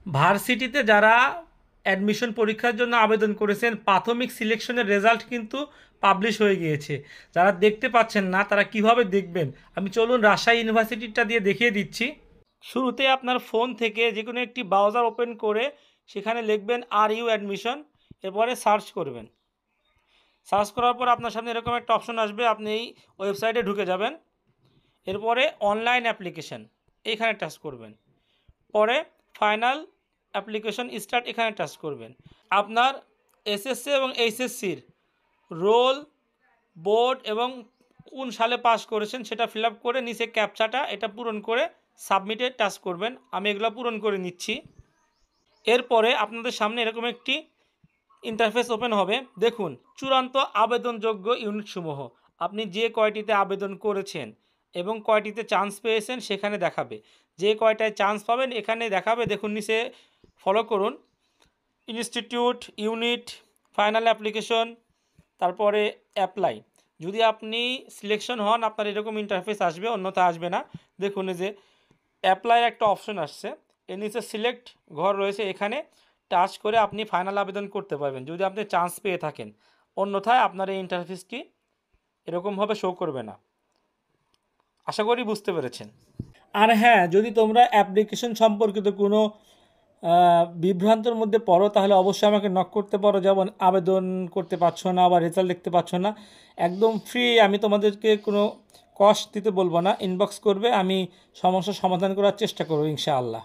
ভার্সিটিতে যারা অ্যাডমিশন পরীক্ষার জন্য আবেদন করেছেন প্রাথমিক সিলেকশনের রেজাল্ট কিন্তু পাবলিশ হয়ে গিয়েছে। যারা দেখতে পাচ্ছেন না তারা কিভাবে দেখবেন, আমি চলুন রাজশাহী ইউনিভার্সিটিটা দিয়ে দেখিয়ে দিচ্ছি। শুরুতে আপনার ফোন থেকে যে কোনো একটি ব্রাউজার ওপেন করে সেখানে লিখবেন আর ইউ অ্যাডমিশন, এরপরে সার্চ করবেন। সার্চ করার পর আপনার সামনে এরকম একটা অপশন আসবে, আপনি এই ওয়েবসাইটে ঢুকে যাবেন। এরপরে অনলাইন অ্যাপ্লিকেশন এইখানে টাচ করবেন। পরে ফাইনাল অ্যাপ্লিকেশন স্টার্ট এখানে টাচ করবেন। আপনার এসএসসি এবং এইচএসসির রোল, বোর্ড এবং কোন সালে পাস করেছেন সেটা ফিল আপ করে নিচে ক্যাপচাটা এটা পূরণ করে সাবমিটে টাচ করবেন। আমি এগুলো পূরণ করে নিচ্ছি। এরপরে আপনাদের সামনে এরকম একটি ইন্টারফেস ওপেন হবে। দেখুন চূড়ান্ত আবেদনযোগ্য ইউনিটসমূহ, আপনি যে কয়টিতে আবেদন করেছেন এবং কয়টিতে চান্স পেয়েছেন সেখানে দেখাবে। যে কয়টায় চান্স পাবেন এখানে দেখাবে। দেখুন নিচে ফলো করুন, ইনস্টিটিউট, ইউনিট, ফাইনাল অ্যাপ্লিকেশন, তারপরে অ্যাপ্লাই। যদি আপনি সিলেকশন হন আপনার এরকম ইন্টারফেস আসবে, অন্যথা আসবে না। দেখুন এই যে অ্যাপ্লাইয়ের একটা অপশন আসছে, এর নিচে সিলেক্ট ঘর রয়েছে, এখানে টাচ করে আপনি ফাইনাল আবেদন করতে পারবেন যদি আপনি চান্স পেয়ে থাকেন। অন্যথায় আপনার এই ইন্টারফেসটি এরকমভাবে শো করবে না। আশা করি বুঝতে পেরেছেন। আর হ্যাঁ, যদি তোমরা অ্যাপ্লিকেশন সম্পর্কিত কোনো বিভ্রান্তের মধ্যে পড়ো তাহলে অবশ্যই আমাকে নক করতে পারো। যেমন আবেদন করতে পারছো না বা রেজাল্ট দেখতে পাচ্ছ না, একদম ফ্রি, আমি তোমাদেরকে কোনো কস্ট দিতে বলবো না। ইনবক্স করবে, আমি সমস্যার সমাধান করার চেষ্টা করবো ইনশাআল্লাহ।